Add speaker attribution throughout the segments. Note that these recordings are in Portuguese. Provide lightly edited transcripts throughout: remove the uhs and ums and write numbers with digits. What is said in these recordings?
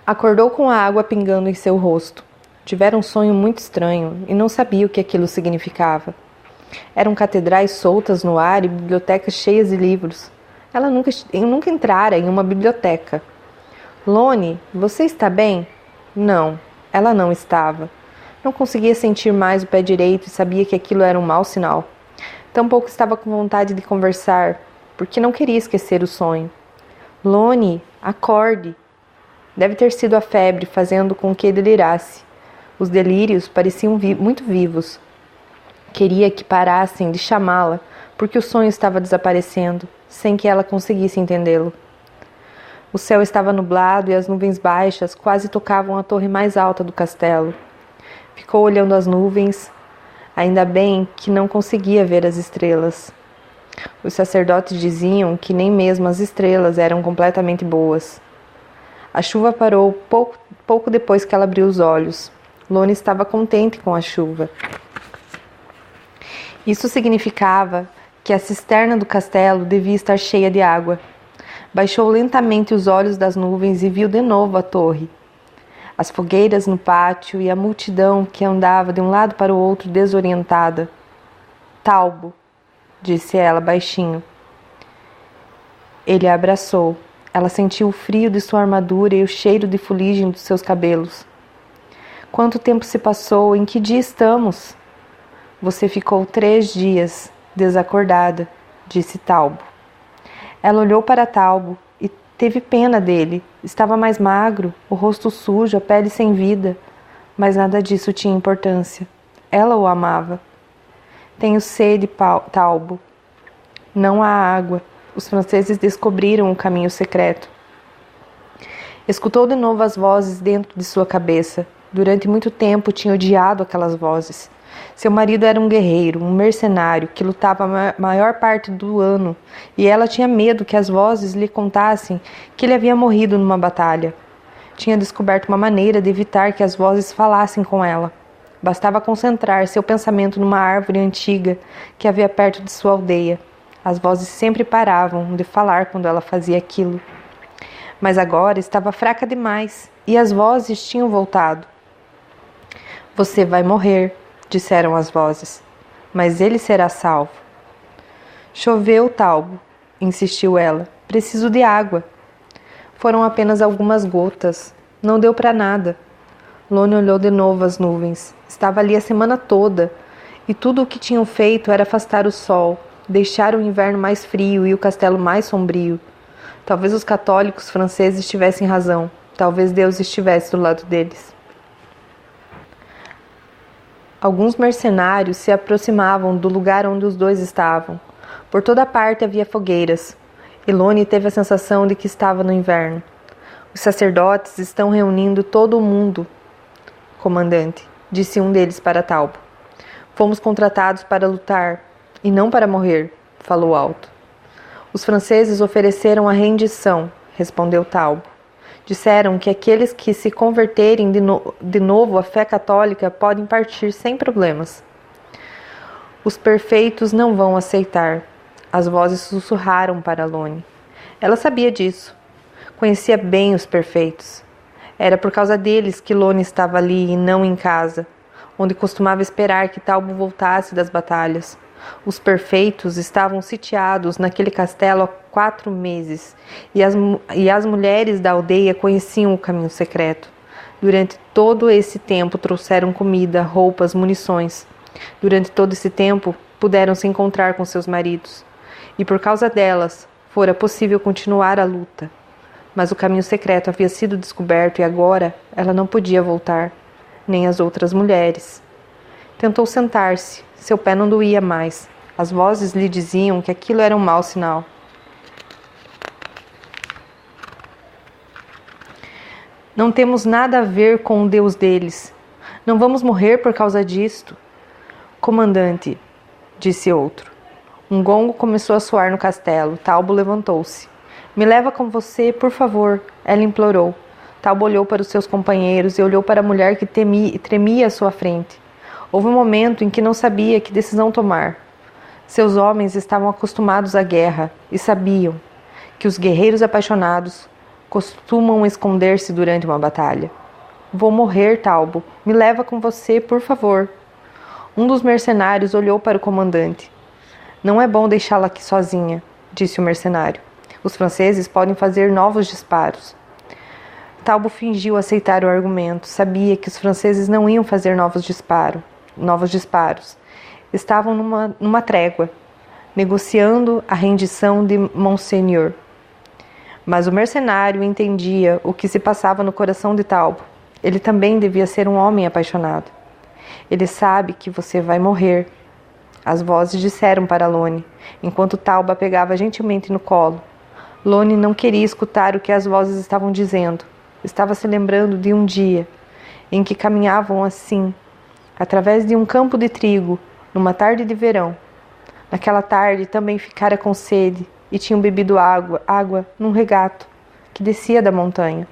Speaker 1: Acordou com a água pingando em seu rosto. Tivera um sonho muito estranho e não sabia o que aquilo significava. Eram catedrais soltas no ar e bibliotecas cheias de livros. Ela nunca entrara em uma biblioteca. Lone, você está bem? Não, ela não estava. Não conseguia sentir mais o pé direito e sabia que aquilo era um mau sinal. Tampouco estava com vontade de conversar, porque não queria esquecer o sonho. Lone, acorde! Deve ter sido a febre fazendo com que delirasse. Os delírios pareciam muito vivos. Queria que parassem de chamá-la, porque o sonho estava desaparecendo, sem que ela conseguisse entendê-lo. O céu estava nublado e as nuvens baixas quase tocavam a torre mais alta do castelo. Ficou olhando as nuvens, ainda bem que não conseguia ver as estrelas. Os sacerdotes diziam que nem mesmo as estrelas eram completamente boas. A chuva parou pouco depois que ela abriu os olhos. Lone estava contente com a chuva. Isso significava que a cisterna do castelo devia estar cheia de água. Baixou lentamente os olhos das nuvens e viu de novo a torre, as fogueiras no pátio e a multidão que andava de um lado para o outro desorientada. Talbo, disse ela baixinho. Ele a abraçou. Ela sentiu o frio de sua armadura e o cheiro de fuligem dos seus cabelos. Quanto tempo se passou? Em que dia estamos? Você ficou 3 dias desacordada, disse Talbo. Ela olhou para Talbo e teve pena dele. Estava mais magro, o rosto sujo, a pele sem vida. Mas nada disso tinha importância. Ela o amava. Tenho sede, Talbo. Não há água. Os franceses descobriram o caminho secreto. Escutou de novo as vozes dentro de sua cabeça. Durante muito tempo tinha odiado aquelas vozes. Seu marido era um guerreiro, um mercenário que lutava a maior parte do ano e ela tinha medo que as vozes lhe contassem que ele havia morrido numa batalha. Tinha descoberto uma maneira de evitar que as vozes falassem com ela. Bastava concentrar seu pensamento numa árvore antiga que havia perto de sua aldeia. As vozes sempre paravam de falar quando ela fazia aquilo. Mas agora estava fraca demais e as vozes tinham voltado. Você vai morrer, disseram as vozes, mas ele será salvo. Choveu, Talbo, insistiu ela. Preciso de água. Foram apenas algumas gotas. Não deu para nada. Lone olhou de novo as nuvens. Estava ali a semana toda e tudo o que tinham feito era afastar o sol, deixar o inverno mais frio e o castelo mais sombrio. Talvez os católicos franceses tivessem razão. Talvez Deus estivesse do lado deles. Alguns mercenários se aproximavam do lugar onde os dois estavam. Por toda parte havia fogueiras. Lone teve a sensação de que estava no inverno. Os sacerdotes estão reunindo todo o mundo, comandante, disse um deles para Talbo. Fomos contratados para lutar e não para morrer, falou alto. Os franceses ofereceram a rendição, respondeu Talbo. Disseram que aqueles que se converterem de novo à fé católica podem partir sem problemas. Os perfeitos não vão aceitar. As vozes sussurraram para Lone. Ela sabia disso. Conhecia bem os perfeitos. Era por causa deles que Lone estava ali e não em casa, onde costumava esperar que Talbo voltasse das batalhas. Os perfeitos estavam sitiados naquele castelo há 4 meses e as mulheres da aldeia conheciam o caminho secreto. Durante todo esse tempo trouxeram comida, roupas, munições. Durante todo esse tempo puderam se encontrar com seus maridos e por causa delas fora possível continuar a luta. Mas o caminho secreto havia sido descoberto e agora ela não podia voltar, nem as outras mulheres. Tentou sentar-se. Seu pé não doía mais. As vozes lhe diziam que aquilo era um mau sinal. Não temos nada a ver com o Deus deles. Não vamos morrer por causa disto. Comandante, disse outro. Um gongo começou a soar no castelo. Talbo levantou-se. Me leva com você, por favor, ela implorou. Talbo olhou para os seus companheiros e olhou para a mulher que tremia à sua frente. Houve um momento em que não sabia que decisão tomar. Seus homens estavam acostumados à guerra e sabiam que os guerreiros apaixonados costumam esconder-se durante uma batalha. Vou morrer, Talbo. Me leva com você, por favor. Um dos mercenários olhou para o comandante. Não é bom deixá-la aqui sozinha, disse o mercenário. Os franceses podem fazer novos disparos. Talbo fingiu aceitar o argumento. Sabia que os franceses não iam fazer novos disparos. Estavam numa trégua, negociando a rendição de Monseigneur. Mas o mercenário entendia o que se passava no coração de Talbo. Ele também devia ser um homem apaixonado. Ele sabe que você vai morrer. As vozes disseram para Lone, enquanto Talbo a pegava gentilmente no colo. Lone não queria escutar o que as vozes estavam dizendo. Estava se lembrando de um dia em que caminhavam assim, através de um campo de trigo, numa tarde de verão. Naquela tarde também ficara com sede e tinham bebido água num regato que descia da montanha.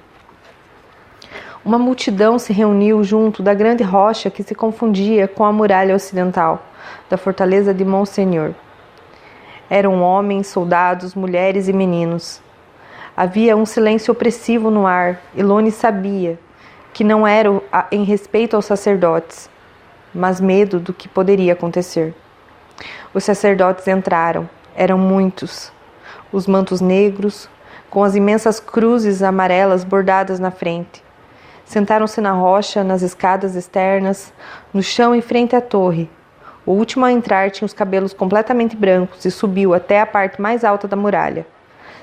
Speaker 1: Uma multidão se reuniu junto da grande rocha que se confundia com a muralha ocidental da fortaleza de Monseigneur. Eram homens, soldados, mulheres e meninos. Havia um silêncio opressivo no ar, e Lone sabia que não era em respeito aos sacerdotes, mas medo do que poderia acontecer. Os sacerdotes entraram. Eram muitos. Os mantos negros, com as imensas cruzes amarelas bordadas na frente. Sentaram-se na rocha, nas escadas externas, no chão em frente à torre. O último a entrar tinha os cabelos completamente brancos e subiu até a parte mais alta da muralha.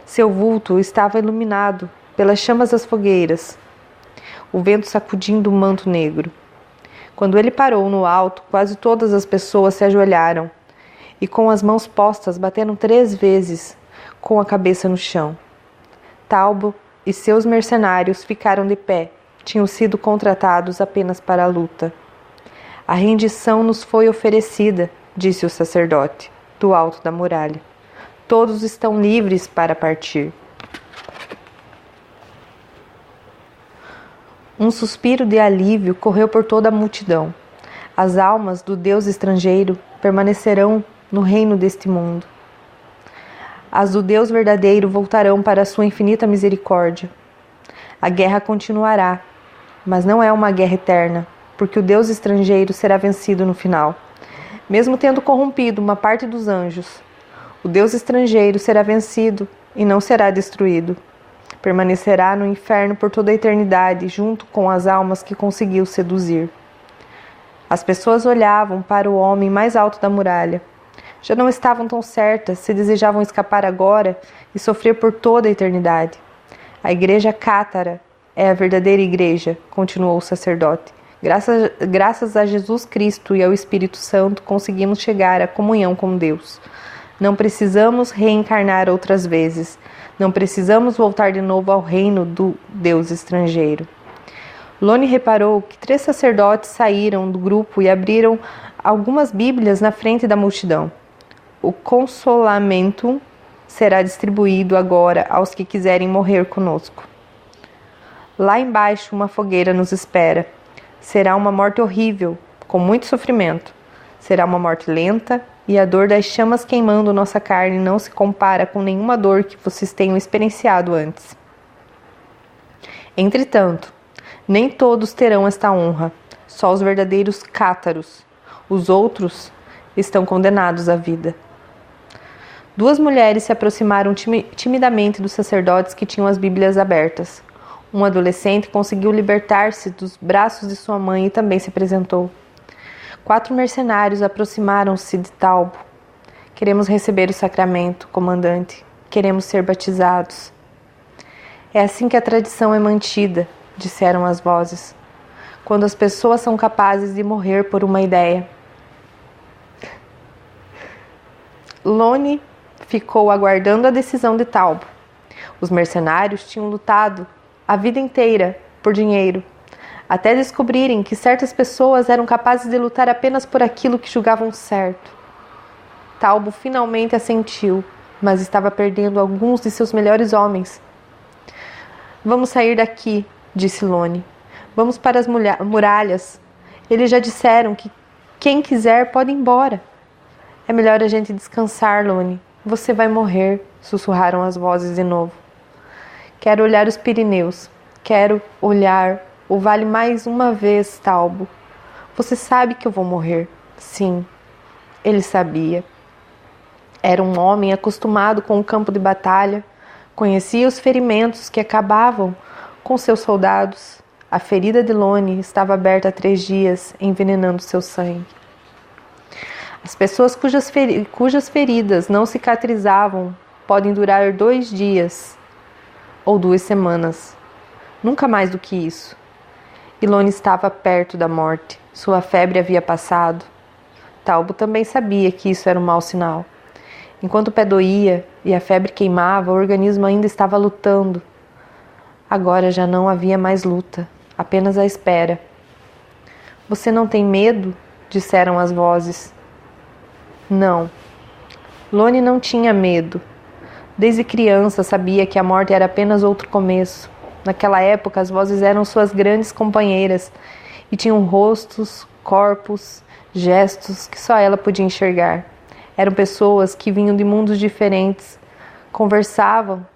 Speaker 1: Seu vulto estava iluminado pelas chamas das fogueiras, o vento sacudindo o manto negro. Quando ele parou no alto, quase todas as pessoas se ajoelharam e, com as mãos postas, bateram 3 vezes com a cabeça no chão. Talbo e seus mercenários ficaram de pé. Tinham sido contratados apenas para a luta. A rendição nos foi oferecida, disse o sacerdote, do alto da muralha. Todos estão livres para partir. Um suspiro de alívio correu por toda a multidão. As almas do Deus estrangeiro permanecerão no reino deste mundo. As do Deus verdadeiro voltarão para a sua infinita misericórdia. A guerra continuará, mas não é uma guerra eterna, porque o Deus estrangeiro será vencido no final. Mesmo tendo corrompido uma parte dos anjos, o Deus estrangeiro será vencido e não será destruído. Permanecerá no inferno por toda a eternidade, junto com as almas que conseguiu seduzir. As pessoas olhavam para o homem mais alto da muralha. Já não estavam tão certas se desejavam escapar agora e sofrer por toda a eternidade. A igreja cátara é a verdadeira igreja, continuou o sacerdote. Graças a Jesus Cristo e ao Espírito Santo conseguimos chegar à comunhão com Deus. Não precisamos reencarnar outras vezes. Não precisamos voltar de novo ao reino do Deus estrangeiro. Lone reparou que 3 sacerdotes saíram do grupo e abriram algumas bíblias na frente da multidão. O consolamento será distribuído agora aos que quiserem morrer conosco. Lá embaixo uma fogueira nos espera. Será uma morte horrível, com muito sofrimento. Será uma morte lenta e a dor das chamas queimando nossa carne não se compara com nenhuma dor que vocês tenham experienciado antes. Entretanto, nem todos terão esta honra, só os verdadeiros cátaros. Os outros estão condenados à vida. 2 mulheres se aproximaram timidamente dos sacerdotes que tinham as bíblias abertas. Um adolescente conseguiu libertar-se dos braços de sua mãe e também se apresentou. 4 mercenários aproximaram-se de Talbo. Queremos receber o sacramento, comandante. Queremos ser batizados. É assim que a tradição é mantida, disseram as vozes. Quando as pessoas são capazes de morrer por uma ideia. Lone ficou aguardando a decisão de Talbo. Os mercenários tinham lutado a vida inteira por dinheiro, até descobrirem que certas pessoas eram capazes de lutar apenas por aquilo que julgavam certo. Talbo finalmente assentiu, mas estava perdendo alguns de seus melhores homens. Vamos sair daqui, disse Lone. Vamos para as muralhas. Eles já disseram que quem quiser pode ir embora. É melhor a gente descansar, Lone. Você vai morrer, sussurraram as vozes de novo. Quero olhar os Pirineus. Quero olhar o vale mais uma vez, Talbo. Você sabe que eu vou morrer. Sim, ele sabia. Era um homem acostumado com o campo de batalha. Conhecia os ferimentos que acabavam com seus soldados. A ferida de Lone estava aberta há 3 dias, envenenando seu sangue. As pessoas cujas feridas não cicatrizavam podem durar 2 dias ou 2 semanas. Nunca mais do que isso. Ilone estava perto da morte. Sua febre havia passado. Talbo também sabia que isso era um mau sinal. Enquanto o pé doía e a febre queimava, o organismo ainda estava lutando. Agora já não havia mais luta, apenas a espera. Você não tem medo? Disseram as vozes. Não. Lone não tinha medo. Desde criança sabia que a morte era apenas outro começo. Naquela época as vozes eram suas grandes companheiras e tinham rostos, corpos, gestos que só ela podia enxergar. Eram pessoas que vinham de mundos diferentes, conversavam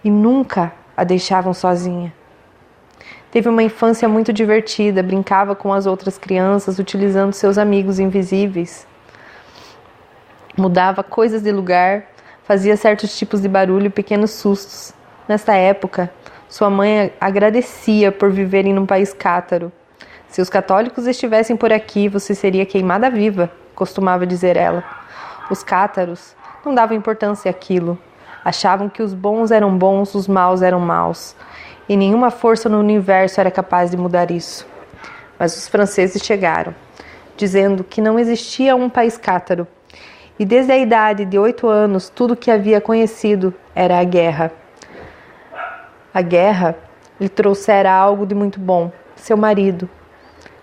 Speaker 1: e nunca a deixavam sozinha. Teve uma infância muito divertida, brincava com as outras crianças, utilizando seus amigos invisíveis. Mudava coisas de lugar, fazia certos tipos de barulho e pequenos sustos. Nesta época, sua mãe agradecia por viverem num país cátaro. Se os católicos estivessem por aqui, você seria queimada viva, costumava dizer ela. Os cátaros não davam importância àquilo. Achavam que os bons eram bons, os maus eram maus. E nenhuma força no universo era capaz de mudar isso. Mas os franceses chegaram, dizendo que não existia um país cátaro. E desde a idade de 8 anos, tudo que havia conhecido era a guerra. A guerra lhe trouxera algo de muito bom, seu marido,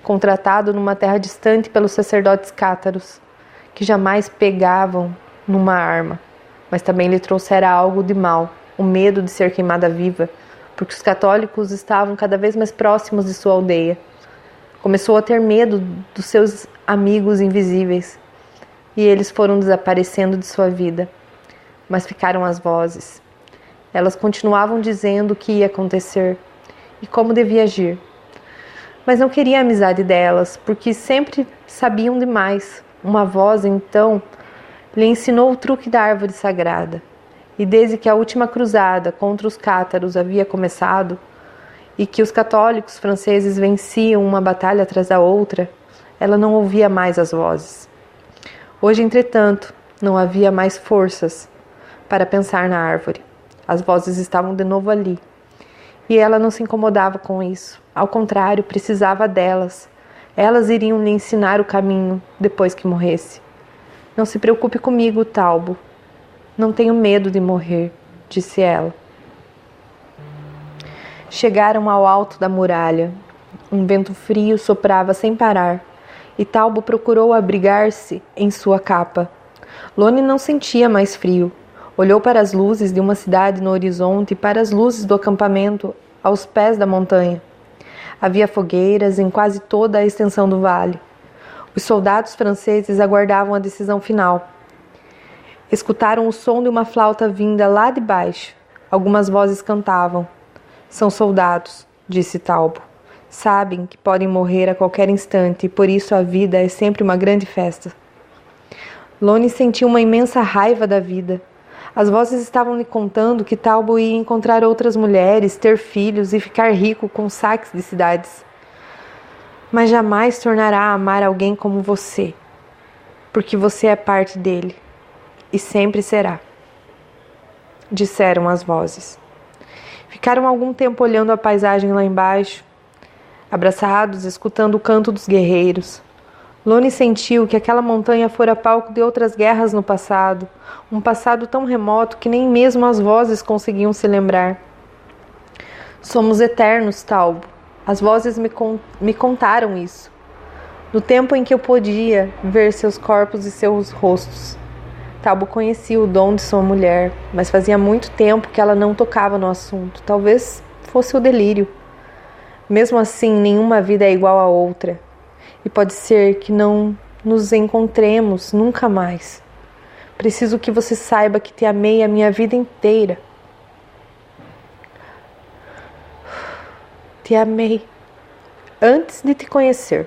Speaker 1: contratado numa terra distante pelos sacerdotes cátaros, que jamais pegavam numa arma, mas também lhe trouxera algo de mal, o medo de ser queimada viva, porque os católicos estavam cada vez mais próximos de sua aldeia. Começou a ter medo dos seus amigos invisíveis, e eles foram desaparecendo de sua vida. Mas ficaram as vozes. Elas continuavam dizendo o que ia acontecer e como devia agir. Mas não queria a amizade delas, porque sempre sabiam demais. Uma voz, então, lhe ensinou o truque da árvore sagrada. E desde que a última cruzada contra os cátaros havia começado, e que os católicos franceses venciam uma batalha atrás da outra, ela não ouvia mais as vozes. Hoje, entretanto, não havia mais forças para pensar na árvore. As vozes estavam de novo ali. E ela não se incomodava com isso. Ao contrário, precisava delas. Elas iriam lhe ensinar o caminho depois que morresse. Não se preocupe comigo, Talbo. Não tenho medo de morrer, disse ela. Chegaram ao alto da muralha. Um vento frio soprava sem parar. E Talbo procurou abrigar-se em sua capa. Lone não sentia mais frio. Olhou para as luzes de uma cidade no horizonte e para as luzes do acampamento aos pés da montanha. Havia fogueiras em quase toda a extensão do vale. Os soldados franceses aguardavam a decisão final. Escutaram o som de uma flauta vinda lá de baixo. Algumas vozes cantavam. São soldados, disse Talbo. Sabem que podem morrer a qualquer instante e por isso a vida é sempre uma grande festa. Lone sentiu uma imensa raiva da vida. As vozes estavam lhe contando que Talbo ia encontrar outras mulheres, ter filhos e ficar rico com saques de cidades. Mas jamais tornará a amar alguém como você, porque você é parte dele e sempre será, disseram as vozes. Ficaram algum tempo olhando a paisagem lá embaixo, abraçados, escutando o canto dos guerreiros. Lone sentiu que aquela montanha fora palco de outras guerras no passado, um passado tão remoto que nem mesmo as vozes conseguiam se lembrar. Somos eternos, Talbo. As vozes me contaram isso. No tempo em que eu podia ver seus corpos e seus rostos. Talbo conhecia o dom de sua mulher, mas fazia muito tempo que ela não tocava no assunto. Talvez fosse o delírio. Mesmo assim, nenhuma vida é igual a outra. E pode ser que não nos encontremos nunca mais. Preciso que você saiba que te amei a minha vida inteira. Te amei antes de te conhecer.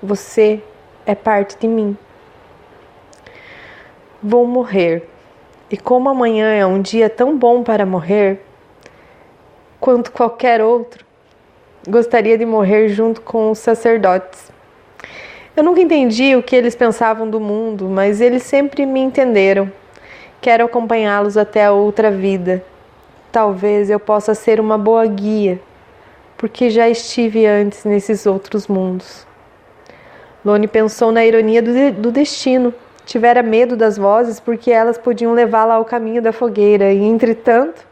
Speaker 1: Você é parte de mim. Vou morrer. E como amanhã é um dia tão bom para morrer, quanto qualquer outro, gostaria de morrer junto com os sacerdotes. Eu nunca entendi o que eles pensavam do mundo, mas eles sempre me entenderam. Quero acompanhá-los até a outra vida. Talvez eu possa ser uma boa guia, porque já estive antes nesses outros mundos. Lone pensou na ironia do destino. Tivera medo das vozes porque elas podiam levá-la ao caminho da fogueira e, entretanto,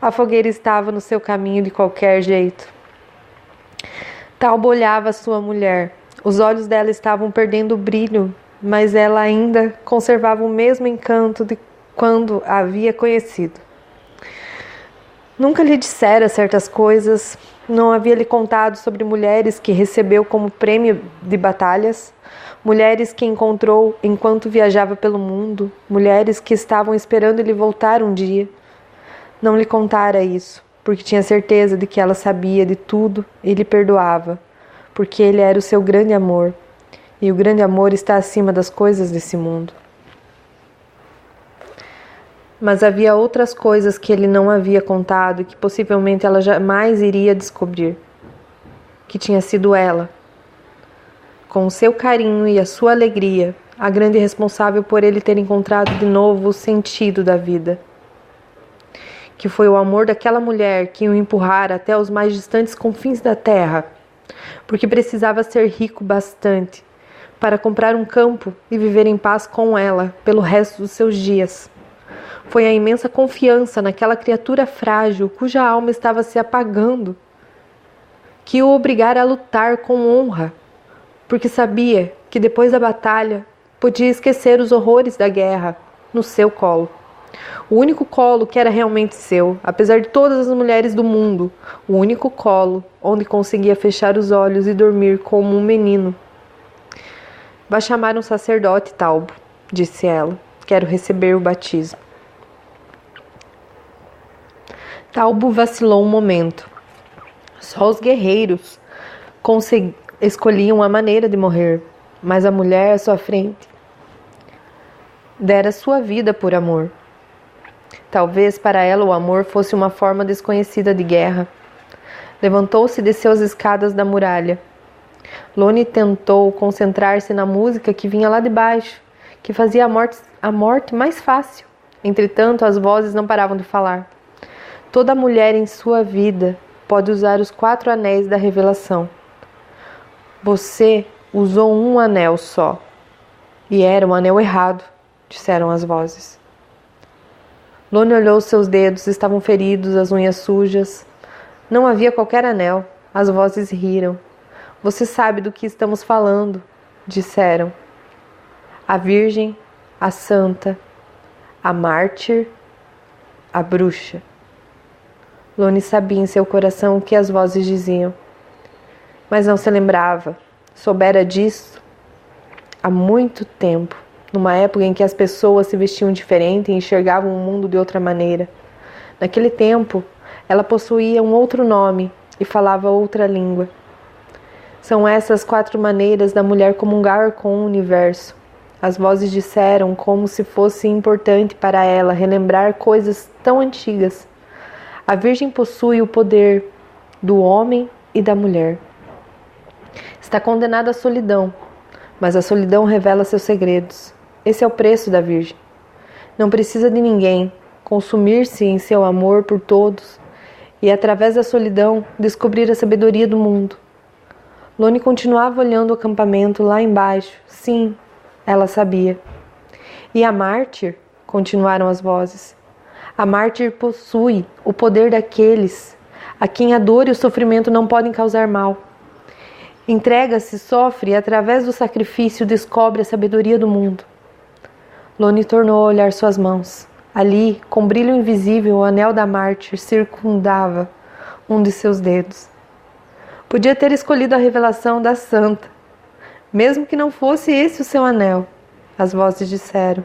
Speaker 1: a fogueira estava no seu caminho de qualquer jeito. Talbot olhava sua mulher. Os olhos dela estavam perdendo o brilho, mas ela ainda conservava o mesmo encanto de quando a havia conhecido. Nunca lhe dissera certas coisas, não havia lhe contado sobre mulheres que recebeu como prêmio de batalhas, mulheres que encontrou enquanto viajava pelo mundo, mulheres que estavam esperando ele voltar um dia. Não lhe contara isso, porque tinha certeza de que ela sabia de tudo e lhe perdoava, porque ele era o seu grande amor, e o grande amor está acima das coisas desse mundo. Mas havia outras coisas que ele não havia contado e que possivelmente ela jamais iria descobrir. Que tinha sido ela, com o seu carinho e a sua alegria, a grande responsável por ele ter encontrado de novo o sentido da vida. Que foi o amor daquela mulher que o empurrara até os mais distantes confins da terra, porque precisava ser rico bastante para comprar um campo e viver em paz com ela pelo resto dos seus dias. Foi a imensa confiança naquela criatura frágil cuja alma estava se apagando que o obrigara a lutar com honra, porque sabia que depois da batalha podia esquecer os horrores da guerra no seu colo. O único colo que era realmente seu, apesar de todas as mulheres do mundo, o único colo onde conseguia fechar os olhos e dormir como um menino. Vá chamar um sacerdote, Talbot, disse ela. Quero receber o batismo. Talbot vacilou um momento. Só os guerreiros escolhiam a maneira de morrer, mas a mulher à sua frente dera sua vida por amor. Talvez para ela o amor fosse uma forma desconhecida de guerra. Levantou-se e desceu as escadas da muralha. Lone tentou concentrar-se na música que vinha lá de baixo, que fazia a morte mais fácil. Entretanto, as vozes não paravam de falar. Toda mulher em sua vida pode usar os 4 anéis da revelação. Você usou um anel só. E era um anel errado, disseram as vozes. Lone olhou seus dedos, estavam feridos, as unhas sujas. Não havia qualquer anel. As vozes riram. Você sabe do que estamos falando, disseram. A virgem, a santa, a mártir, a bruxa. Lone sabia em seu coração o que as vozes diziam, mas não se lembrava. Soubera disso há muito tempo, numa época em que as pessoas se vestiam diferente e enxergavam o mundo de outra maneira. Naquele tempo, ela possuía um outro nome e falava outra língua. São essas 4 maneiras da mulher comungar com o universo. As vozes disseram como se fosse importante para ela relembrar coisas tão antigas. A Virgem possui o poder do homem e da mulher. Está condenada à solidão, mas a solidão revela seus segredos. Esse é o preço da Virgem. Não precisa de ninguém, consumir-se em seu amor por todos e, através da solidão, descobrir a sabedoria do mundo. Lone continuava olhando o acampamento lá embaixo. Sim, ela sabia. E a mártir? Continuaram as vozes. A mártir possui o poder daqueles a quem a dor e o sofrimento não podem causar mal. Entrega-se, sofre e, através do sacrifício, descobre a sabedoria do mundo. Lone tornou a olhar suas mãos. Ali, com brilho invisível, o anel da mártir circundava um de seus dedos. Podia ter escolhido a revelação da santa, mesmo que não fosse esse o seu anel, as vozes disseram.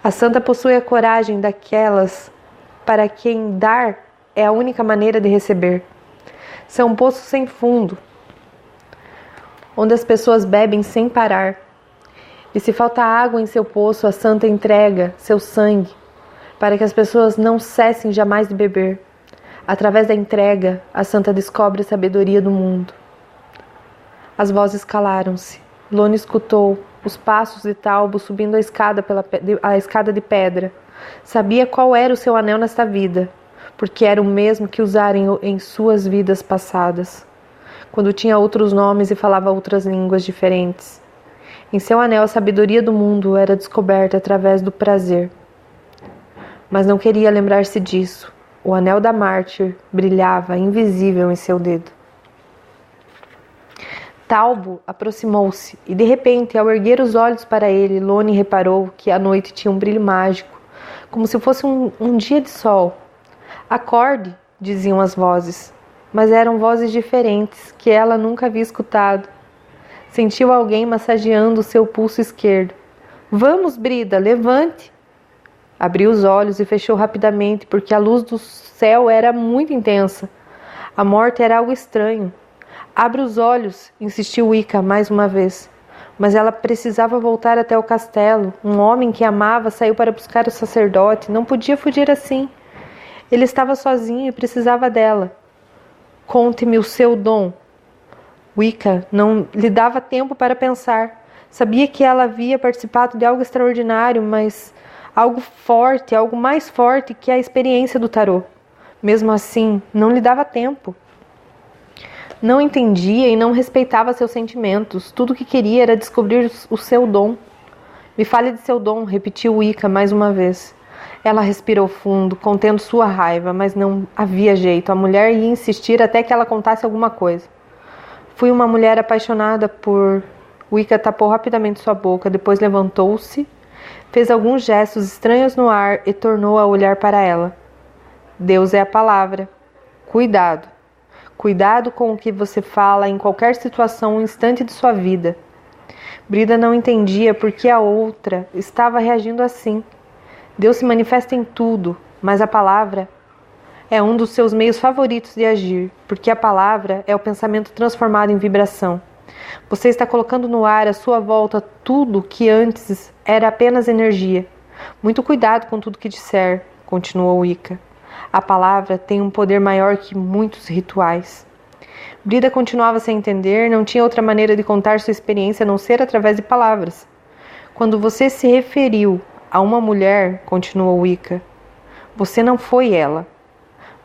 Speaker 1: A santa possui a coragem daquelas para quem dar é a única maneira de receber. São poços sem fundo, onde as pessoas bebem sem parar. E se falta água em seu poço, a santa entrega seu sangue, para que as pessoas não cessem jamais de beber. Através da entrega, a santa descobre a sabedoria do mundo. As vozes calaram-se. Lone escutou os passos de Talbo subindo a escada de pedra. Sabia qual era o seu anel nesta vida, porque era o mesmo que usara em suas vidas passadas, quando tinha outros nomes e falava outras línguas diferentes. Em seu anel, a sabedoria do mundo era descoberta através do prazer. Mas não queria lembrar-se disso. O anel da mártir brilhava invisível em seu dedo. Talbo aproximou-se e, de repente, ao erguer os olhos para ele, Lone reparou que a noite tinha um brilho mágico, como se fosse um dia de sol. Acorde, diziam as vozes, mas eram vozes diferentes que ela nunca havia escutado. Sentiu alguém massageando o seu pulso esquerdo. Vamos, Brida, levante! Abriu os olhos e fechou rapidamente, porque a luz do céu era muito intensa. A morte era algo estranho. Abra os olhos, insistiu Wicca mais uma vez. Mas ela precisava voltar até o castelo. Um homem que amava saiu para buscar o sacerdote. Não podia fugir assim. Ele estava sozinho e precisava dela. Conte-me o seu dom. Wicca não lhe dava tempo para pensar. Sabia que ela havia participado de algo extraordinário, mas algo forte, algo mais forte que a experiência do tarô. Mesmo assim, não lhe dava tempo. Não entendia e não respeitava seus sentimentos. Tudo o que queria era descobrir o seu dom. Me fale de seu dom, repetiu Wicca mais uma vez. Ela respirou fundo, contendo sua raiva, mas não havia jeito. A mulher ia insistir até que ela contasse alguma coisa. Fui uma mulher apaixonada por... Wicca tapou rapidamente sua boca, depois levantou-se, fez alguns gestos estranhos no ar e tornou a olhar para ela. Deus é a palavra. Cuidado. Cuidado com o que você fala em qualquer situação ou instante de sua vida. Brida não entendia por que a outra estava reagindo assim. Deus se manifesta em tudo, mas a palavra é um dos seus meios favoritos de agir, porque a palavra é o pensamento transformado em vibração. Você está colocando no ar à sua volta tudo que antes era apenas energia. Muito cuidado com tudo que disser, continuou Wicca. A palavra tem um poder maior que muitos rituais. Brida continuava sem entender, não tinha outra maneira de contar sua experiência a não ser através de palavras. Quando você se referiu a uma mulher, continuou Wicca, você não foi ela.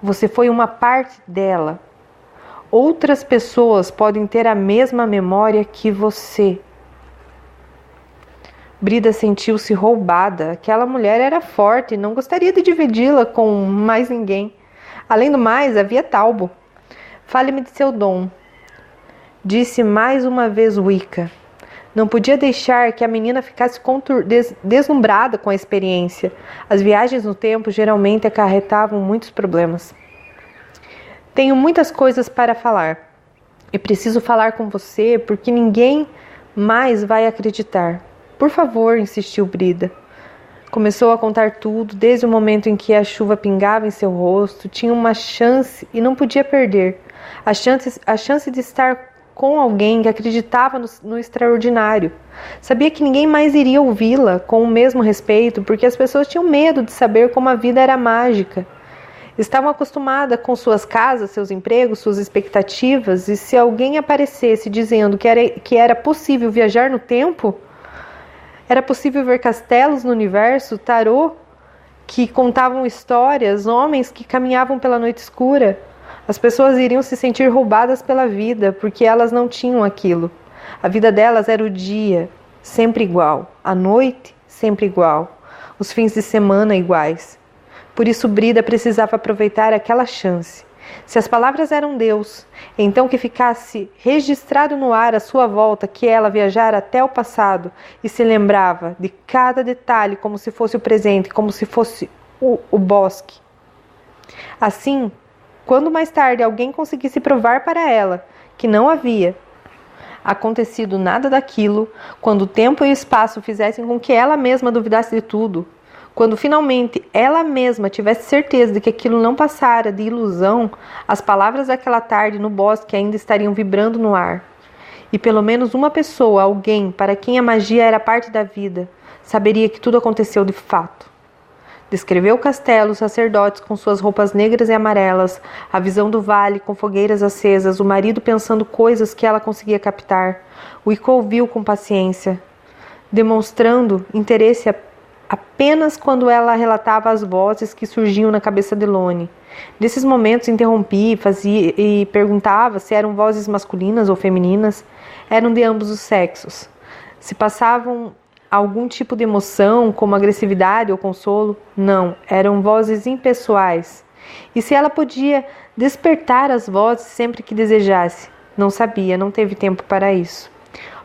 Speaker 1: Você foi uma parte dela. Outras pessoas podem ter a mesma memória que você. Brida sentiu-se roubada. Aquela mulher era forte e não gostaria de dividi-la com mais ninguém. Além do mais, havia Talbo. Fale-me de seu dom, disse mais uma vez Wicca. Não podia deixar que a menina ficasse deslumbrada com a experiência. As viagens no tempo geralmente acarretavam muitos problemas. Tenho muitas coisas para falar. E preciso falar com você porque ninguém mais vai acreditar. Por favor, insistiu Brida. Começou a contar tudo, desde o momento em que a chuva pingava em seu rosto. Tinha uma chance e não podia perder. A chance de estar com alguém que acreditava no extraordinário. Sabia que ninguém mais iria ouvi-la com o mesmo respeito, porque as pessoas tinham medo de saber como a vida era mágica. Estavam acostumadas com suas casas, seus empregos, suas expectativas, e se alguém aparecesse dizendo que era possível viajar no tempo, era possível ver castelos no universo, tarô que contavam histórias, homens que caminhavam pela noite escura, as pessoas iriam se sentir roubadas pela vida, porque elas não tinham aquilo. A vida delas era o dia, sempre igual, a noite, sempre igual, os fins de semana iguais. Por isso Brida precisava aproveitar aquela chance. Se as palavras eram Deus, então que ficasse registrado no ar à sua volta que ela viajara até o passado e se lembrava de cada detalhe como se fosse o presente, como se fosse o bosque. Assim, quando mais tarde alguém conseguisse provar para ela que não havia acontecido nada daquilo, quando o tempo e o espaço fizessem com que ela mesma duvidasse de tudo, Quando finalmente ela mesma tivesse certeza de que aquilo não passara de ilusão, as palavras daquela tarde no bosque ainda estariam vibrando no ar. E pelo menos uma pessoa, alguém para quem a magia era parte da vida, saberia que tudo aconteceu de fato. Descreveu o castelo, os sacerdotes com suas roupas negras e amarelas, a visão do vale com fogueiras acesas, o marido pensando coisas que ela conseguia captar. Wicca ouviu com paciência, demonstrando interesse apenas quando ela relatava as vozes que surgiam na cabeça de Lone. Nesses momentos interrompia e perguntava se eram vozes masculinas ou femininas. Eram de ambos os sexos. Se passavam algum tipo de emoção, como agressividade ou consolo? Não, eram vozes impessoais. E se ela podia despertar as vozes sempre que desejasse? Não sabia, não teve tempo para isso.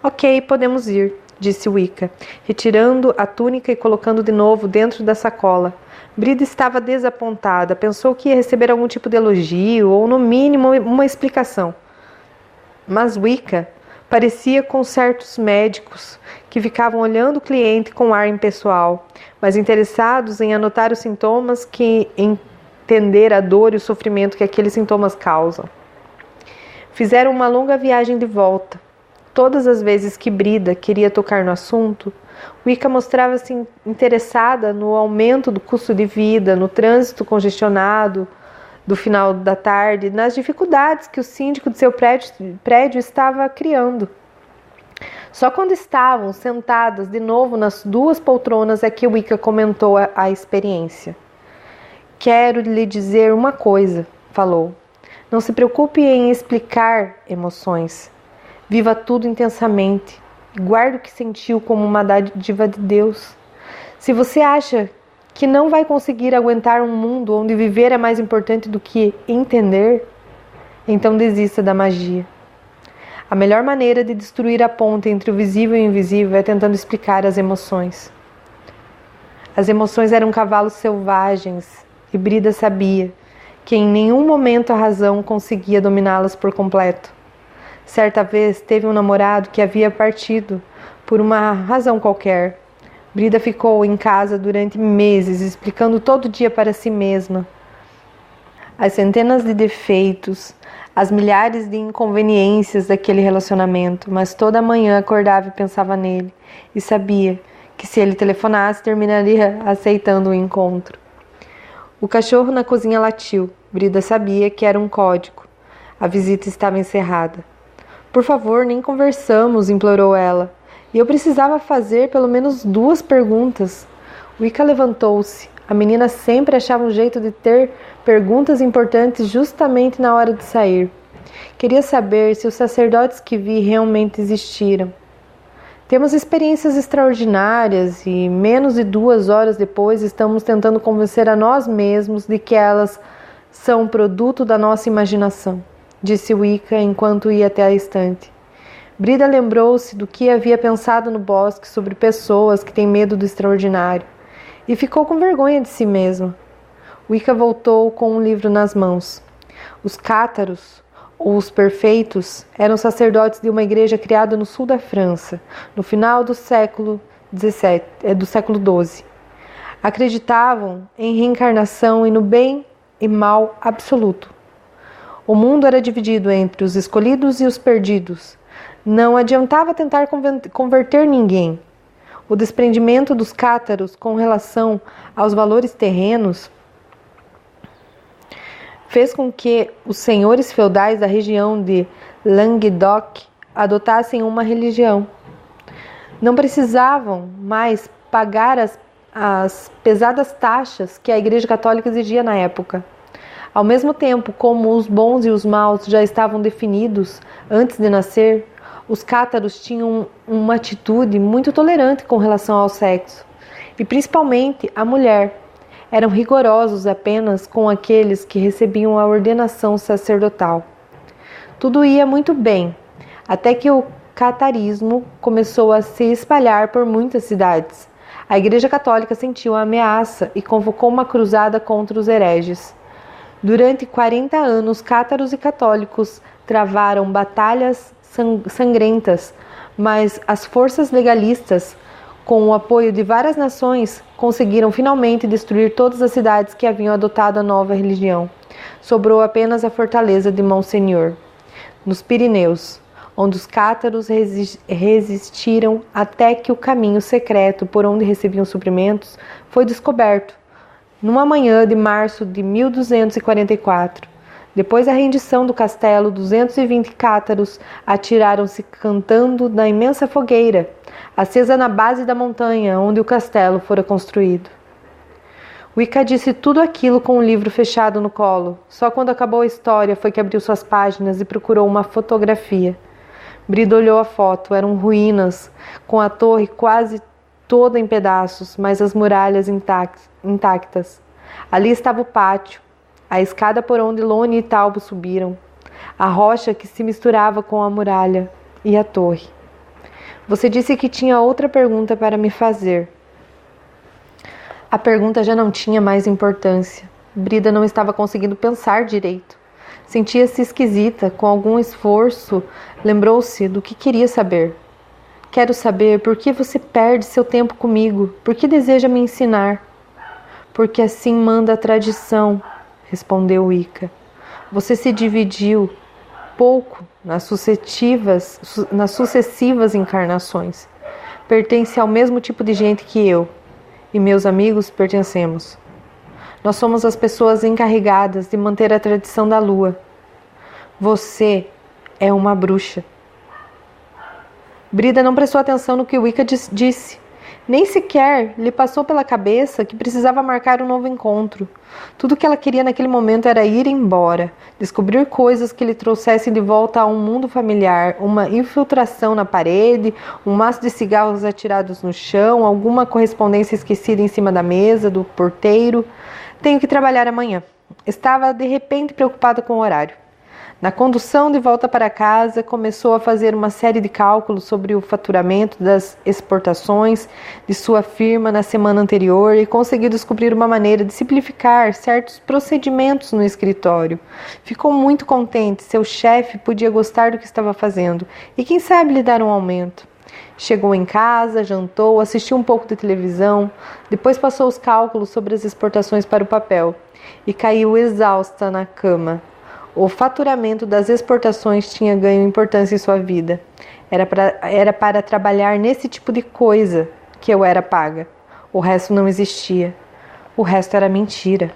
Speaker 1: Ok, podemos ir, disse Wicca, retirando a túnica e colocando de novo dentro da sacola. Brida estava desapontada, pensou que ia receber algum tipo de elogio ou, no mínimo, uma explicação. Mas Wicca parecia com certos médicos que ficavam olhando o cliente com ar impessoal, mas interessados em anotar os sintomas que entender a dor e o sofrimento que aqueles sintomas causam. Fizeram uma longa viagem de volta. Todas as vezes que Brida queria tocar no assunto, Wicca mostrava-se interessada no aumento do custo de vida, no trânsito congestionado do final da tarde, nas dificuldades que o síndico de seu prédio estava criando. Só quando estavam sentadas de novo nas duas poltronas é que Wicca comentou a experiência. Quero lhe dizer uma coisa, falou. Não se preocupe em explicar emoções. Viva tudo intensamente. Guarde o que sentiu como uma dádiva de Deus. Se você acha que não vai conseguir aguentar um mundo onde viver é mais importante do que entender, então desista da magia. A melhor maneira de destruir a ponte entre o visível e o invisível é tentando explicar as emoções. As emoções eram cavalos selvagens e Brida sabia que em nenhum momento a razão conseguia dominá-las por completo. Certa vez teve um namorado que havia partido por uma razão qualquer. Brida ficou em casa durante meses, explicando todo dia para si mesma as centenas de defeitos, as milhares de inconveniências daquele relacionamento, mas toda manhã acordava e pensava nele, e sabia que se ele telefonasse, terminaria aceitando o encontro. O cachorro na cozinha latiu. Brida sabia que era um código. A visita estava encerrada. Por favor, nem conversamos, implorou ela. E eu precisava fazer pelo menos 2 perguntas. Wicca levantou-se. A menina sempre achava um jeito de ter perguntas importantes justamente na hora de sair. Queria saber se os sacerdotes que vi realmente existiram. Temos experiências extraordinárias e menos de 2 horas depois estamos tentando convencer a nós mesmos de que elas são produto da nossa imaginação, disse Wicca enquanto ia até a estante. Brida lembrou-se do que havia pensado no bosque sobre pessoas que têm medo do extraordinário e ficou com vergonha de si mesma. Wicca voltou com um livro nas mãos. Os cátaros, ou os perfeitos, eram sacerdotes de uma igreja criada no sul da França, no final do século XII. Acreditavam em reencarnação e no bem e mal absoluto. O mundo era dividido entre os escolhidos e os perdidos. Não adiantava tentar converter ninguém. O desprendimento dos cátaros com relação aos valores terrenos fez com que os senhores feudais da região de Languedoc adotassem uma religião. Não precisavam mais pagar as pesadas taxas que a Igreja Católica exigia na época. Ao mesmo tempo, como os bons e os maus já estavam definidos antes de nascer, os cátaros tinham uma atitude muito tolerante com relação ao sexo, e principalmente a mulher. Eram rigorosos apenas com aqueles que recebiam a ordenação sacerdotal. Tudo ia muito bem, até que o catarismo começou a se espalhar por muitas cidades. A Igreja Católica sentiu a ameaça e convocou uma cruzada contra os hereges. Durante 40 anos, cátaros e católicos travaram batalhas sangrentas, mas as forças legalistas Com o apoio de várias nações, conseguiram finalmente destruir todas as cidades que haviam adotado a nova religião. Sobrou apenas a fortaleza de Monsenhor, nos Pirineus, onde os cátaros resistiram até que o caminho secreto por onde recebiam suprimentos foi descoberto, numa manhã de março de 1244. Depois da rendição do castelo, 220 cátaros atiraram-se cantando na imensa fogueira, acesa na base da montanha onde o castelo fora construído. Wicca disse tudo aquilo com o livro fechado no colo. Só quando acabou a história foi que abriu suas páginas e procurou uma fotografia. Brida olhou a foto. Eram ruínas, com a torre quase toda em pedaços, mas as muralhas intactas. Ali estava o pátio, a escada por onde Lone e Talbo subiram, a rocha que se misturava com a muralha e a torre. Você disse que tinha outra pergunta para me fazer. A pergunta já não tinha mais importância. Brida não estava conseguindo pensar direito. Sentia-se esquisita. Com algum esforço, lembrou-se do que queria saber. Quero saber por que você perde seu tempo comigo. Por que deseja me ensinar? Porque assim manda a tradição, respondeu Wicca. Você se dividiu pouco nas sucessivas encarnações. Pertence ao mesmo tipo de gente que eu e meus amigos pertencemos. Nós somos as pessoas encarregadas de manter a tradição da lua. Você é uma bruxa. Brida não prestou atenção no que Wicca disse. Nem sequer lhe passou pela cabeça que precisava marcar um novo encontro. Tudo o que ela queria naquele momento era ir embora, descobrir coisas que lhe trouxessem de volta a um mundo familiar, uma infiltração na parede, um maço de cigarros atirados no chão, alguma correspondência esquecida em cima da mesa do porteiro. Tenho que trabalhar amanhã. Estava de repente preocupada com o horário. Na condução de volta para casa, começou a fazer uma série de cálculos sobre o faturamento das exportações de sua firma na semana anterior e conseguiu descobrir uma maneira de simplificar certos procedimentos no escritório. Ficou muito contente, seu chefe podia gostar do que estava fazendo e quem sabe lhe dar um aumento. Chegou em casa, jantou, assistiu um pouco de televisão, depois passou os cálculos sobre as exportações para o papel e caiu exausta na cama. O faturamento das exportações tinha ganho importância em sua vida. Era para trabalhar nesse tipo de coisa que eu era paga. O resto não existia. O resto era mentira.